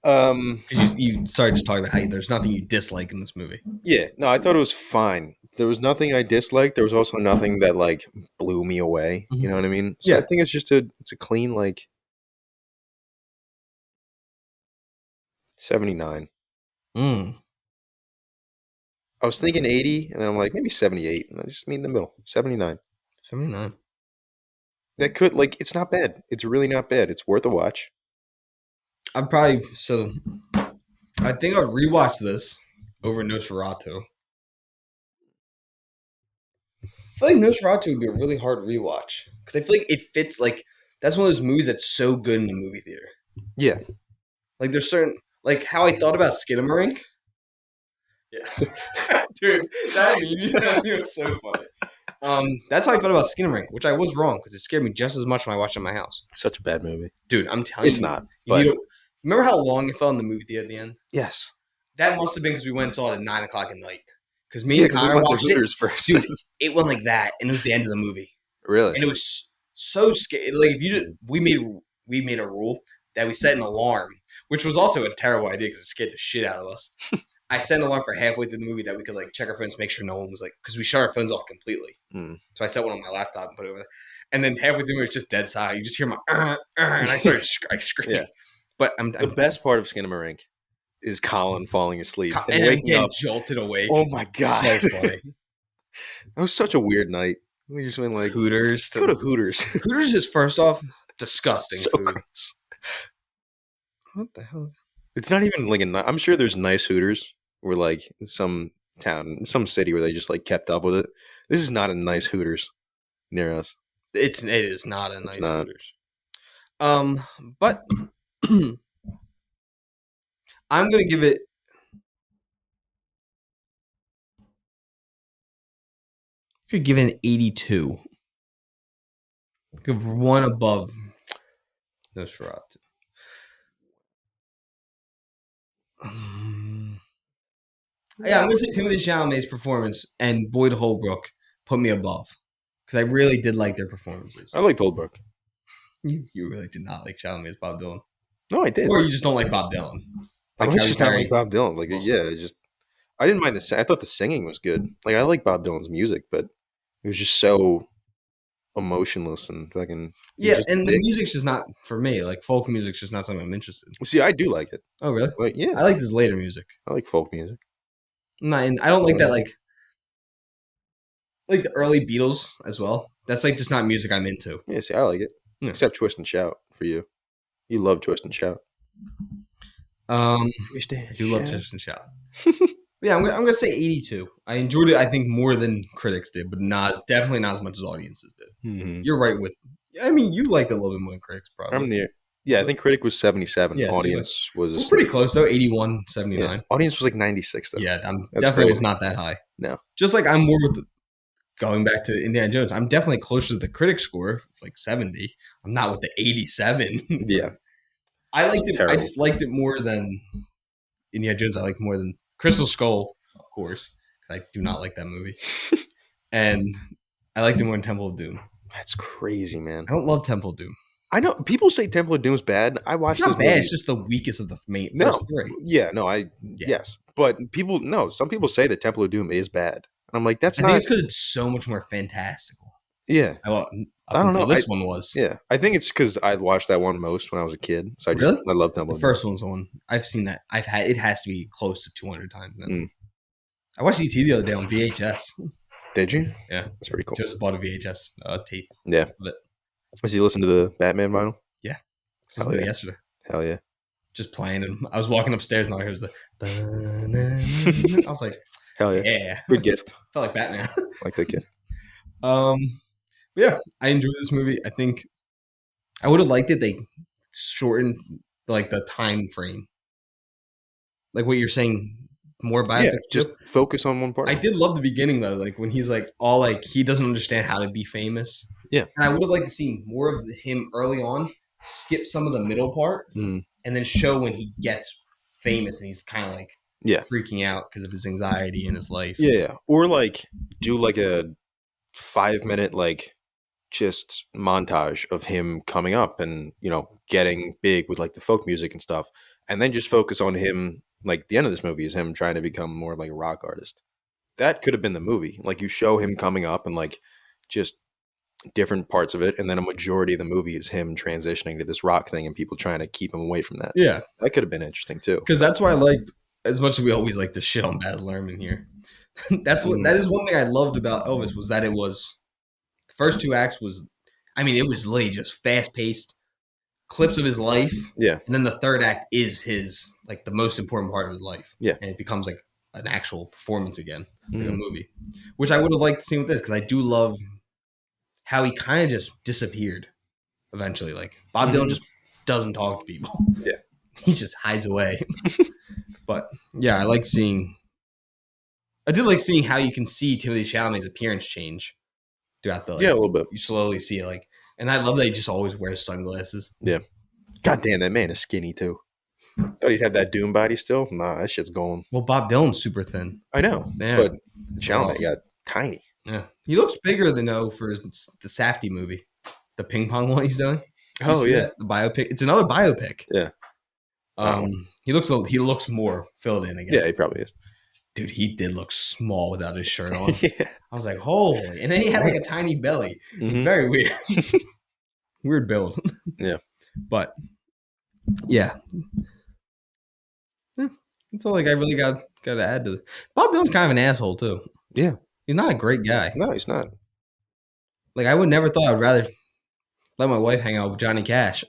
You started just talking about how there's nothing you dislike in this movie. Yeah, no, I thought it was fine. There was nothing I disliked. There was also nothing that like blew me away. Mm-hmm. You know what I mean? So yeah, I think it's just a clean like 79. I was thinking 80, and then I'm like, maybe 78. And I just meet in the middle, 79. 79. That could, like, it's not bad. It's really not bad. It's worth a watch. I think I'd rewatch this over Nosferatu. I feel like Nosferatu would be a really hard rewatch because I feel like it fits. Like that's one of those movies that's so good in the movie theater. Yeah. Like there's certain like how I thought about Skidamarink. Yeah, dude, that meme was so funny. That's how I felt about Skidamarink, which I was wrong because it scared me just as much when I watched it in my house. Such a bad movie. Dude, I'm telling you, it's not. You need to, remember how long it felt in the movie theater at the end? Yes. That must have been because we went and saw it at 9 o'clock at night. Because me and Connor watched it first. Dude, it went like that, and it was the end of the movie. Really? And it was so scary. Like if you did, we made a rule that we set an alarm, which was also a terrible idea because it scared the shit out of us. I set an alarm for halfway through the movie that we could like check our phones, make sure no one was like, because we shut our phones off completely. So I set one on my laptop and put it over there. And then halfway through it was just dead silent. You just hear my and I started screaming. Yeah. But the best part of Skidamarink is Colin falling asleep and waking up, jolted awake. Oh my god, so funny! It was such a weird night. We just went like Hooters. Go to Hooters. Hooters is first off disgusting. So food. Gross. What the hell? It's not even like I'm sure there's nice Hooters where like in some town, some city where they just like kept up with it. This is not a nice Hooters near us. It is not a nice Hooters. But I'm gonna give it. Could give it an 82. Give one above Nosferatu. Yeah, I'm gonna say Timothée Chalamet's performance and Boyd Holbrook put me above because I really did like their performances. I liked Holbrook. You really did not like Chalamet as Bob Dylan. No, I did. Or you just don't like Bob Dylan. Like I was just not like Bob Dylan. Like I didn't mind I thought the singing was good. Like I like Bob Dylan's music, but it was just so emotionless and fucking. Yeah, and the music's just not for me. Like folk music's just not something I'm interested in. See, I do like it. Oh, really? Like, yeah, I like his later music. I like folk music. I don't like that. Like the early Beatles as well. That's like just not music I'm into. Yeah, see, I like it. Yeah. Except Twist and Shout for you. You love Twist and Shout. I do love Twist and Shout. Yeah, I'm gonna say 82. I enjoyed it. I think more than critics did, but definitely not as much as audiences did. Mm-hmm. You're right with. I mean, you liked it a little bit more than critics, probably. I'm near. Yeah, I think critic was 77. Yeah, audience was pretty close though. 81, 79. Yeah. Audience was like 96 though. Yeah, definitely was not that high. No, just like I'm more with going back to Indiana Jones. I'm definitely closer to the critic score, like 70. I'm not with the 87. Yeah, I liked it. Terrible. I just liked it more than Indiana Jones. I liked more than Crystal Skull, of course, because I do not like that movie. And I liked it more than Temple of Doom. That's crazy, man. I don't love Temple of Doom. I know people say Temple of Doom is bad. I watched it's not bad. movie. It's just the weakest of the first three. Yeah, no, yes, but some people say that Temple of Doom is bad, and I'm like, that's not. I think it's because it's so much more fantastical. Yeah, I don't know. This one was. Yeah, I think it's because I watched that one most when I was a kid, so I love Temple. The first one's the one I've seen that it has to be close to 200 times now. I watched ET the other day on VHS. Did you? Yeah, that's pretty cool. Just bought a VHS tape. Yeah, but was you listen to the Batman vinyl? Yeah, yesterday. Hell yeah! Just playing, and I was walking upstairs, and all I heard was like, I was like, hell yeah! Yeah, good gift. Felt like Batman. Like that kid. Yeah, I enjoyed this movie. I think I would have liked it. They shortened like the time frame, like what you're saying. More biopic. Yeah, just focus on one part. I did love the beginning though, like when he's like all like he doesn't understand how to be famous. Yeah, and I would have liked to see more of him early on. Skip some of the middle part, and then show when he gets famous and he's kind of like freaking out because of his anxiety in his life. Yeah, or like do like a 5-minute like just montage of him coming up and getting big with like the folk music and stuff, and then just focus on him. Like the end of this movie is him trying to become more like a rock artist. That could have been the movie. Like you show him coming up and like just different parts of it, and then a majority of the movie is him transitioning to this rock thing and people trying to keep him away from that. Yeah, that could have been interesting too. Because that's why I liked, as much as we always like to shit on Baz Luhrmann here, That is one thing I loved about Elvis was that it was the first two acts was, I mean, it was literally just fast paced clips of his life. Yeah. And then the third act is his, like, the most important part of his life. Yeah. And it becomes like an actual performance again, like a movie, which I would have liked to see with this because I do love how he kind of just disappeared eventually. Like, Bob Dylan just doesn't talk to people. Yeah. He just hides away. But yeah, I did like seeing how you can see Timothée Chalamet's appearance change throughout the, like, a little bit. You slowly see it, like, and I love that he just always wears sunglasses. Yeah. God damn, that man is skinny too. Thought he'd have that Doom body still. Nah, that shit's going. Well, Bob Dylan's super thin. I know, Yeah, but Chalamet got tiny. Yeah, he looks bigger than for the Safdie movie, the ping pong one he's doing. Oh yeah, that? The biopic. It's another biopic. Yeah. He looks more filled in again. Yeah, he probably is. Dude, he did look small without his shirt on. Yeah. I was like, holy. And then he had like a tiny belly. Very weird. Weird build. Yeah. But, yeah. That's all like I really got to add to it. Bob Dylan's kind of an asshole, too. Yeah. He's not a great guy. No, he's not. Like, I would never thought I'd rather let my wife hang out with Johnny Cash.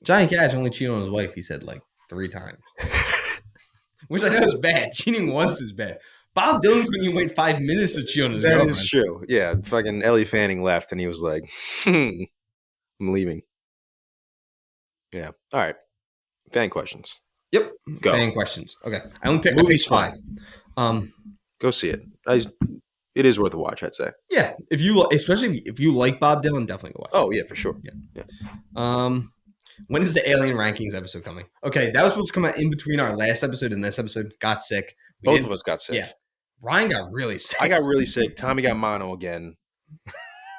Johnny Cash only cheated on his wife, he said, like 3 times. Which I know is bad. Cheating once is bad. Bob Dylan couldn't even wait 5 minutes to cheat on his girlfriend. That is true. Yeah, fucking Ellie Fanning left, and he was like, I'm leaving. Yeah. All right. Fan questions. Yep. Go. Fan questions. Okay. I only picked Movie's 5. Go see it. It is worth a watch, I'd say. Yeah. Especially if you like Bob Dylan, definitely go watch it. Oh, yeah, for sure. Yeah. When is the Alien Rankings episode coming? Okay, that was supposed to come out in between our last episode and this episode. Got sick. Both of us got sick. Yeah. Ryan got really sick. I got really sick. Tommy got mono again.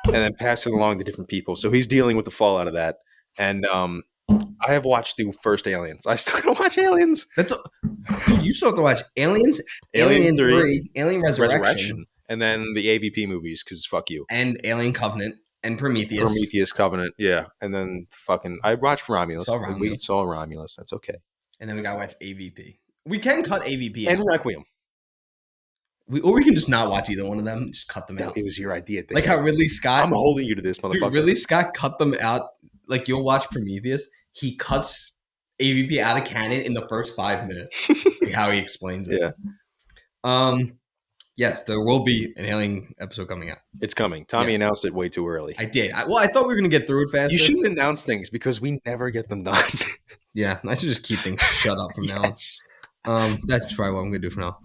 And then passed it along to different people. So he's dealing with the fallout of that. And I have watched the first Aliens. I still gotta watch Aliens. Dude, you still have to watch Aliens, Alien 3, Alien Resurrection, and then the AVP movies, because fuck you. And Alien Covenant. And Prometheus. Prometheus, Covenant, yeah. And then I watched Romulus. We saw Romulus. That's okay. And then we gotta watch AVP. We can cut AVP and out. Requiem. Or we can just not watch either one of them. Just cut them out. It was your idea. Like how Ridley Scott. I'm holding you to this, motherfucker. Dude, Ridley Scott cut them out. Like you'll watch Prometheus. He cuts AVP out of canon in the first 5 minutes. Like how he explains it. Yeah. Yes, there will be an Alien episode coming out. It's coming. Tommy announced it way too early. I did. I thought we were going to get through it faster. You shouldn't announce things because we never get them done. Yeah, I should just keep things shut up from now on. That's probably what I'm going to do from now.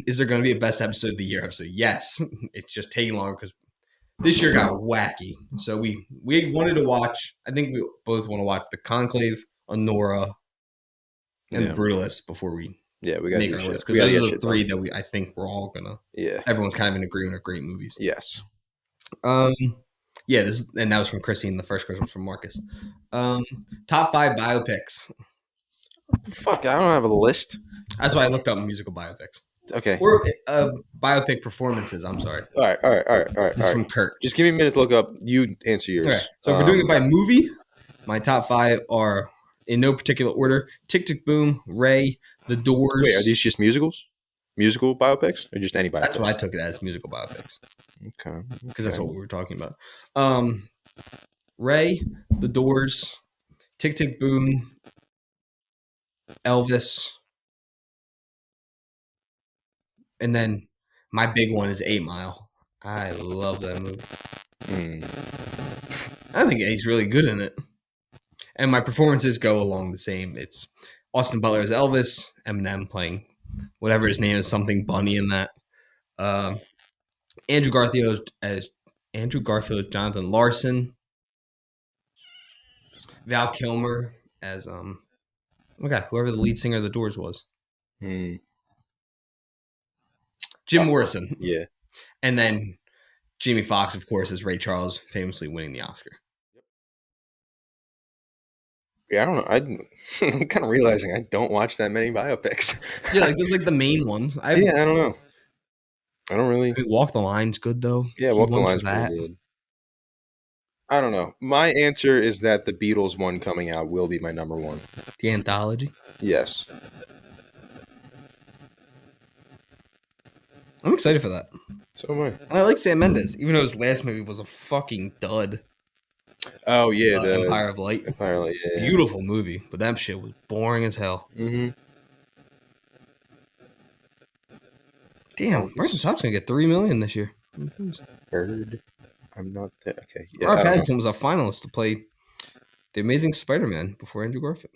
Is there going to be a best episode of the year episode? Yes. It's just taking longer because this year got wacky. So we wanted to watch, I think we both want to watch The Conclave, Honora, and The Brutalist before we we got make our list. Because those are the 3 that I think we're all going to. Yeah. Everyone's kind of in agreement of great movies. Yes. Yeah, and that was from Christine. The first question was from Marcus. Top 5 biopics. Fuck, I don't have a list. That's why I looked up musical biopics. Okay. Or biopic performances. I'm sorry. All right. This is from Kurt. Just give me a minute to look up. You answer yours. Okay. So if we're doing it by movie, my top 5 are in no particular order: Tick Tick Boom, Ray, The Doors. Wait, are these just musicals? Musical biopics, or just any biopics? That's what I took it as, musical biopics. Okay. Because that's what we were talking about. Ray, The Doors, Tick Tick Boom, Elvis, and then my big one is 8 Mile. I love that movie. I think he's really good in it. And my performances go along the same. It's Austin Butler as Elvis, Eminem playing whatever his name is, something bunny in that. Andrew Garfield as Jonathan Larson. Val Kilmer as whoever the lead singer of The Doors was. Jim Morrison. Yeah. And then Jamie Foxx, of course, as Ray Charles, famously winning the Oscar. Yeah, I don't know. I'm kind of realizing I don't watch that many biopics. Yeah, like there's like the main ones. I don't know. I don't really. Walk the Line's good though. Yeah, Walk the Line's pretty good. I don't know. My answer is that the Beatles one coming out will be my number 1. The anthology? Yes. I'm excited for that. So am I. And I like Sam Mendes, even though his last movie was a fucking dud. Oh yeah, the Empire of Light. Empire of Light. Yeah. Beautiful movie, but that shit was boring as hell. Mm-hmm. Damn, Bryson Stott's gonna get $3 million this year. Bird. I'm not there. Okay. Yeah, Rob Pattinson was a finalist to play the Amazing Spider-Man before Andrew Garfield.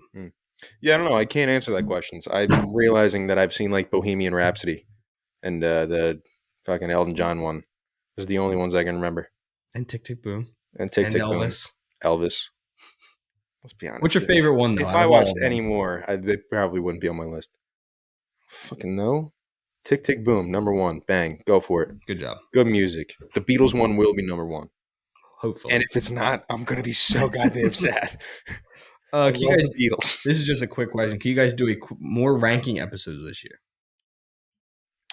Yeah, I don't know. I can't answer that question. I'm realizing that I've seen like Bohemian Rhapsody and the fucking Elton John one. Those are the only ones I can remember. And Tick Tick Boom. And Tick And Tick Elvis. Boom. Elvis. Let's be honest. What's your favorite one, though? If I watched any more, they probably wouldn't be on my list. Fucking no. Tick Tick Boom, number 1. Bang. Go for it. Good job. Good music. The Beatles one will be number 1. Hopefully. And if it's not, I'm going to be so goddamn sad. Can you guys, Beatles. This is just a quick question. Can you guys do more ranking episodes this year?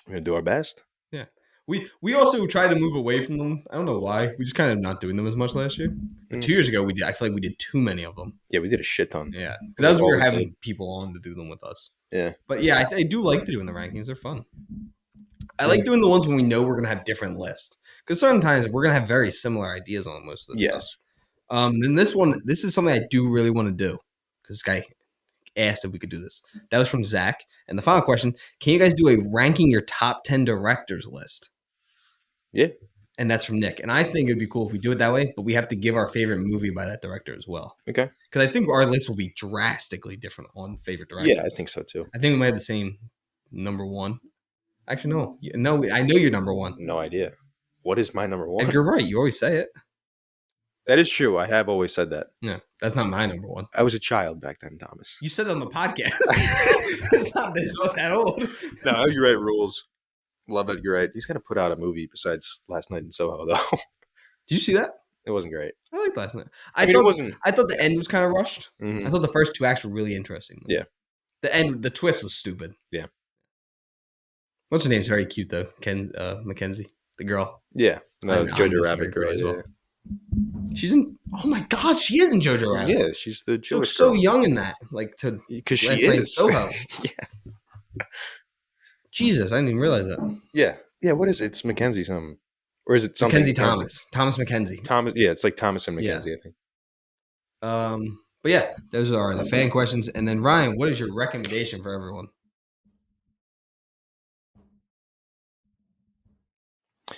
We're going to do our best. Yeah. We also tried to move away from them. I don't know why. We just kind of not doing them as much last year. But 2 years ago, we did. I feel like we did too many of them. Yeah, we did a shit ton. Yeah. Because that was when we were having people on to do them with us. Yeah. But yeah, I do like doing the rankings. They're fun. I like doing the ones when we know we're going to have different lists. Because sometimes we're going to have very similar ideas on most of this stuff. Then this is something I do really want to do. Because this guy asked if we could do this. That was from Zach. And the final question, can you guys do a ranking your top 10 directors list? Yeah. And that's from Nick. And I think it'd be cool if we do it that way, but we have to give our favorite movie by that director as well. Okay. Because I think our list will be drastically different on favorite director. Yeah, I think so too. I think we might have the same number 1. Actually, no. I know you're number 1. No idea. What is my number 1? And you're right. You always say it. That is true. I have always said that. Yeah, that's not my number 1. I was a child back then, Thomas. You said it on the podcast. It's not that old. No, you're right. Rules. Love it. You're right. He's gonna put out a movie besides Last Night in Soho, though. Did you see that? It wasn't great. I liked Last Night. I mean, it wasn't. I thought the end was kind of rushed. Mm-hmm. I thought the first 2 acts were really interesting. Yeah. The end, the twist was stupid. Yeah. What's her name? Very cute though. Mackenzie, the girl. Yeah. No, Jojo Rabbit girl as well. Yeah. She's in. Oh my god, she is in Jojo Rabbit. Yeah, she's the. She looks so young in that. Like to because she Last Night in is. Soho. Yeah. Jesus, I didn't even realize that. Yeah. Yeah. What is it? It's Mackenzie something, or is it something? Mackenzie Thomas. Thomas Mackenzie. Thomas. Yeah, it's like Thomas and Mackenzie. I think. But yeah, those are the fan questions. And then Ryan, what is your recommendation for everyone?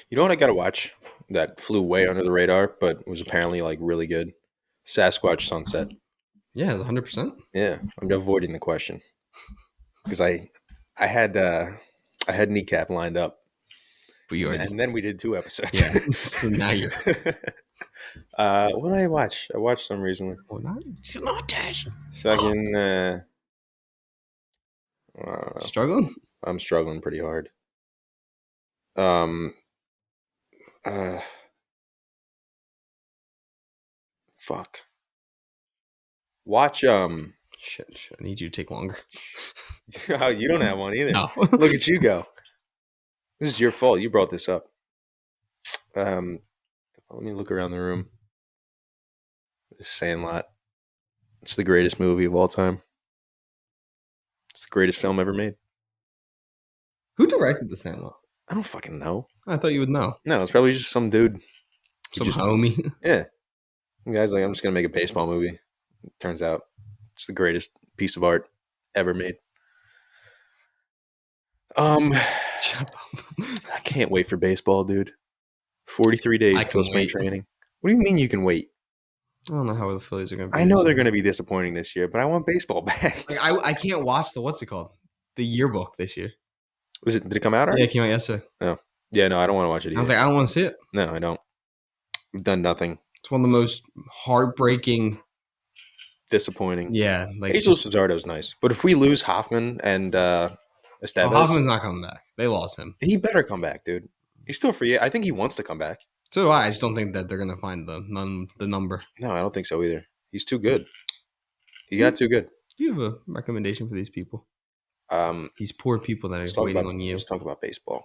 You know what I got to watch that flew way under the radar, but was apparently like really good? Sasquatch Sunset. Yeah, 100%. Yeah, I'm avoiding the question because I had Kneecap lined up, But you already, and then we did 2 episodes. yeah. So now you're. What did I watch? I watched some recently. Fucking. I don't know. Struggling? I'm struggling pretty hard. Fuck. Watch Shit, I need you to take longer. Oh, you don't have one either. No. Look at you go. This is your fault. You brought this up. Let me look around the room. This Sandlot. It's the greatest movie of all time. It's the greatest film ever made. Who directed The Sandlot? I don't fucking know. I thought you would know. No, it's probably just some dude. Some homie. Yeah. The guy's like, I'm just going to make a baseball movie. Turns out it's the greatest piece of art ever made. Shut up. I can't wait for baseball, dude. 43 days till spring training. What do you mean you can wait? I don't know how the Phillies are going to be. I know they're going to be disappointing this year, but I want baseball back. Like I can't watch what's it called? The yearbook this year. Did it come out already? Yeah, it came out yesterday. Oh. Yeah, no, I don't want to watch it either. I was like, I don't want to see it. No, I don't. I've done nothing. It's one of the most heartbreaking, disappointing. Yeah. Like Jesus Luzardo's nice. But if we lose Hoffman and Estevez, Hoffman's not coming back. They lost him. He better come back, dude. He's still free. I think he wants to come back. So do I. I just don't think that they're going to find the number. No, I don't think so either. He's too good. He got too good. Do you have a recommendation for these people? These poor people that are waiting on you. Let's talk about baseball.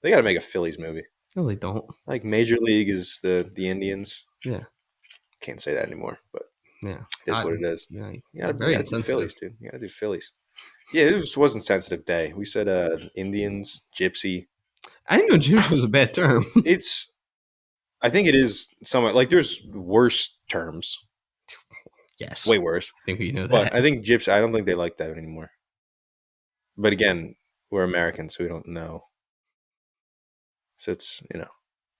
They got to make a Phillies movie. No, they don't. Like Major League is the Indians. Yeah. Can't say that anymore, but yeah, it's what it is. Yeah, you got to do Phillies, dude. You got to do Phillies. Yeah, it wasn't sensitive day. We said Indians, Gypsy, I didn't know gypsy was a bad term. I think it is somewhat like there's worse terms, Yes. way worse. I think we know that. But I think gypsy, I don't think they like that anymore. But again, we're Americans, so we don't know. So it's, I'm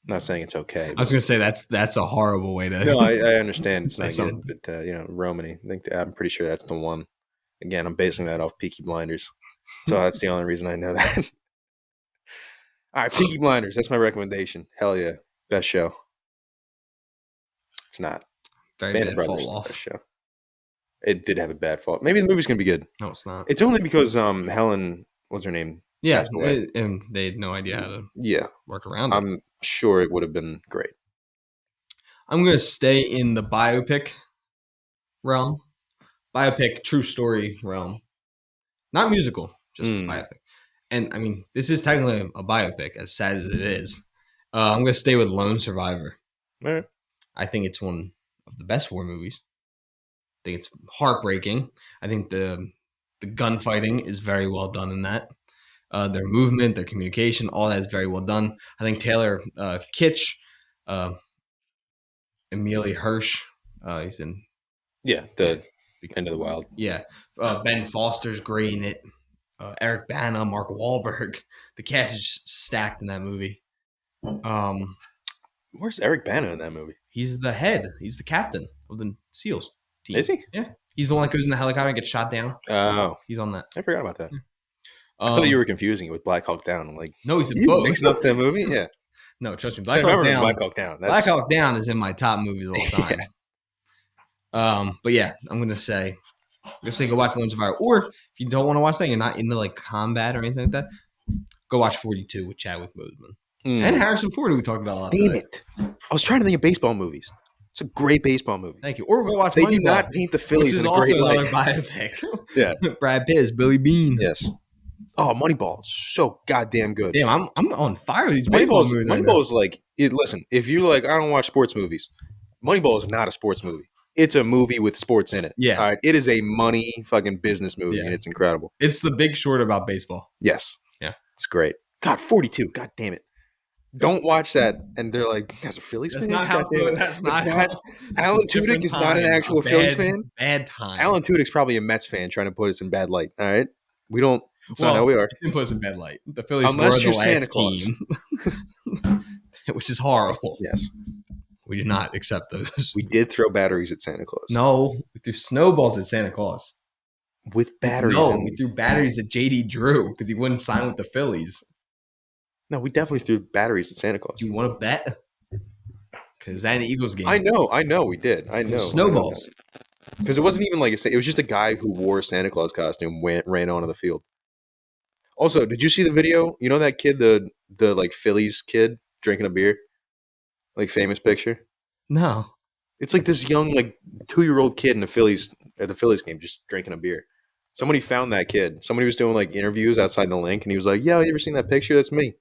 not saying it's okay. I was going to say that's a horrible way to. No, I understand it's say not something. good, but Romany. I'm pretty sure that's the one. Again, I'm basing that off Peaky Blinders, so that's the only reason I know that. All right, Peaky Blinders. That's my recommendation. Hell yeah, best show. It's not. Very Band bad of Brothers fall is the best off. show. It did have a bad fall. Maybe the movie's gonna be good. No, it's not. It's only because Helen, what's her name? Yeah, passed away. and they had no idea how to work around it. I'm sure it would have been great. I'm going to stay in the biopic realm. Biopic, true story realm. Not musical, just biopic. And I mean, this is technically a biopic, as sad as it is. I'm going to stay with Lone Survivor. All right. I think it's one of the best war movies. I think it's heartbreaking. I think the gunfighting is very well done in that. Their movement, their communication, all that is very well done. I think Taylor Kitsch, Amelia Hirsch, he's in the End of the Wild. Yeah, Ben Foster's great in it. Eric Bana, Mark Wahlberg. The cast is just stacked in that movie. Where's Eric Bana in that movie? He's the head. He's the captain of the SEALs team. Is he? Yeah. He's the one that goes in the helicopter and gets shot down. Oh. He's on that. I forgot about that. Yeah. I thought you were confusing it with Black Hawk Down. I'm like, no, he's in both. Mixing up that movie? Yeah. No, trust me. Black Hawk Down. Black Hawk Down is in my top movies of all time. Yeah. But yeah, I'm gonna say go watch Lone Survivor. Or if you don't want to watch that, you're not into like combat or anything like that, go watch 42 with Chadwick Boseman. And Harrison Ford, who we talked about a lot. Damn it. I was trying to think of baseball movies. It's a great baseball movie. Thank you. Or go watch They Moneyball, do not paint the Phillies in a great light. Which is also another biopic. Yeah. Brad Pitt is Billy Bean. Yes. Oh, Moneyball is so goddamn good. Damn, I'm on fire with these baseball movies. Moneyball is like, listen, if you like, I don't watch sports movies. Moneyball is not a sports movie. It's a movie with sports in it. Yeah. All right. It is a money fucking business movie, and it's incredible. It's The Big Short about baseball. Yes. Yeah. It's great. God, 42. God damn it. Don't watch that. And they're like, guys are Phillies fans? That's not Alan Tudyk is not an actual Phillies fan. Bad time. Alan Tudyk's probably a Mets fan trying to put us in bad light. All right. That's not how we are. He put us in bad light. The Phillies Unless were you're the Santa Claus. team. Which is horrible. Yes. We do not accept those. We did throw batteries at Santa Claus. No, we threw snowballs at Santa Claus. With batteries. No, we threw batteries at JD Drew because he wouldn't sign with the Phillies. No, we definitely threw batteries at Santa Claus. Do you want to bet? Because it was at an Eagles game. I know we did. I know. Snowballs. Because it wasn't even like it was just a guy who wore a Santa Claus costume ran onto the field. Also, did you see the video? You know that kid, the like Phillies kid drinking a beer? Like famous picture? No. It's like this young, like 2-year-old kid in the Phillies game just drinking a beer. Somebody found that kid. Somebody was doing like interviews outside the link, and he was like, "Yeah, you ever seen that picture? That's me."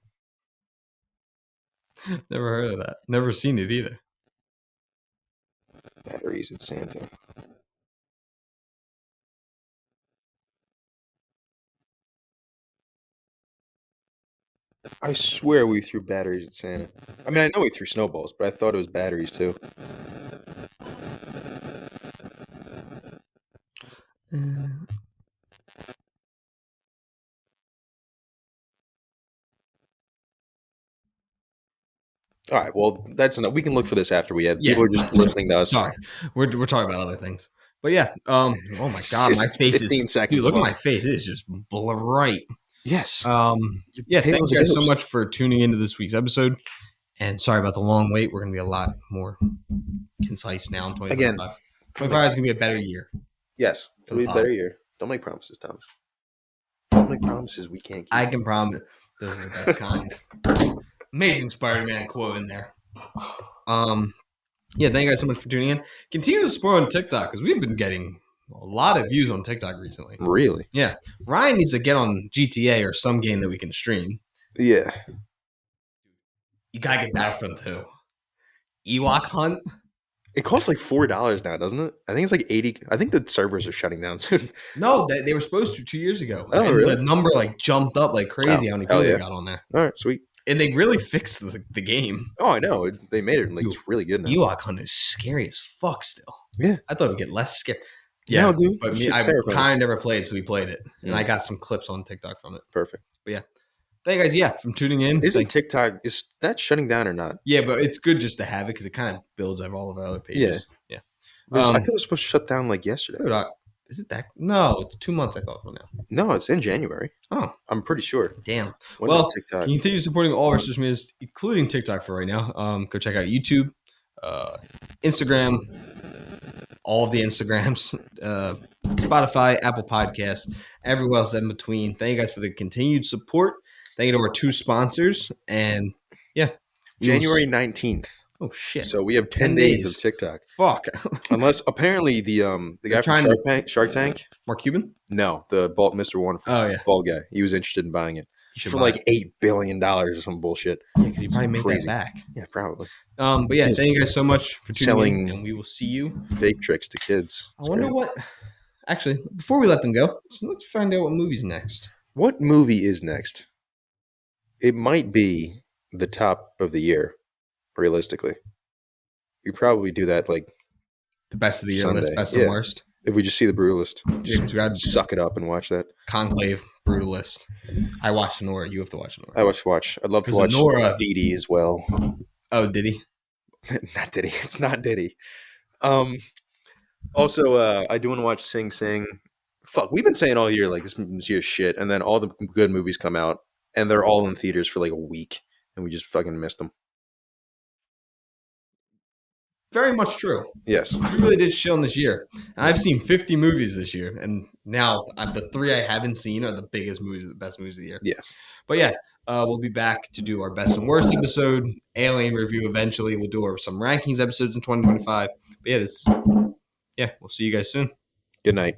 Never heard of that. Never seen it either. Batteries at Santa. I swear we threw batteries at Santa. I mean, I know we threw snowballs, but I thought it was batteries too. All right, well, that's enough. We can look for this after we have. Yeah. People are just listening to us. Sorry, we're talking about other things. But yeah, oh my God, my face is 15 seconds. Dude, look at my face; it is just bright. Yes. Yeah. Thank you guys so much for tuning into this week's episode. And sorry about the long wait. We're going to be a lot more concise now in 2025. Again, 2025 is going to be a better year. Yes, it'll be a better year. Don't make promises, Thomas. Don't make promises we can't keep. I can promise. Those are the best kind. Amazing Spider-Man quote in there. Yeah, thank you guys so much for tuning in. Continue to support on TikTok because we've been getting a lot of views on TikTok recently. Really? Yeah. Ryan needs to get on GTA or some game that we can stream. Yeah. You gotta get Battlefront 2. Ewok Hunt. It costs like $4 now, doesn't it? I think it's like 80. I think the servers are shutting down soon. No, they were supposed to 2 years ago. Oh, and really? The number like jumped up like crazy how many people they got on there. All right, sweet. And they really fixed the game. Oh, I know. They made it like it's really good now. Ewok Hunt is scary as fuck still. Yeah. I thought it would get less scary. Yeah, Yeah, dude. but This me, shit's I terrifying. kind of never played, so we played it, and I Mm. got some clips on TikTok from it. Perfect. But yeah, thank you guys. Yeah, from tuning in. Isn't TikTok, is that shutting down or not? Yeah, but it's good just to have it because it kind of builds up all of our other pages. Yeah. I thought it was supposed to shut down like yesterday. So is it that? No, it's 2 months. I thought from now. No, it's in January. Oh, I'm pretty sure. damn. When Well, does TikTok? continue supporting all our social medias, including TikTok for right now. Go check out YouTube, Instagram, all of the Instagrams, Spotify, Apple Podcasts, everywhere else in between. Thank you guys for the continued support. Thank you to our 2 sponsors. And yeah. January 19th. Oh, shit. So we have 10 days of TikTok. Fuck. Unless apparently the guy from Shark Tank. Mark Cuban? No, the bald Mr. Wonderful. Oh, yeah. Bald guy. He was interested in buying it. For like $8 billion or some bullshit. Yeah, because he probably made that back. Yeah, probably. But yeah, thank you guys so much for tuning in, and we will see you. Fake tricks to kids. I wonder what. Actually, before we let them go, let's find out what movie's next. What movie is next? It might be the top of the year, realistically. We probably do that like the best of the year Sunday. list, best and worst. If we just see the Brutalist, just gotta suck it up and watch that. Conclave, Brutalist. I watched Nora. You have to watch Nora. I watch. I'd love to watch Nora, Didi as well. Oh, Diddy? Not Diddy. It's not Diddy. Also, I do want to watch Sing Sing. Fuck, we've been saying all year like this year's shit, and then all the good movies come out, and they're all in theaters for like a week, and we just fucking missed them. Very much true. Yes. We really did shit on this year. And I've seen 50 movies this year, and now the 3 I haven't seen are the biggest movies, the best movies of the year. Yes. But yeah, we'll be back to do our best and worst episode, Alien review eventually. We'll do some rankings episodes in 2025. But yeah, we'll see you guys soon. Good night.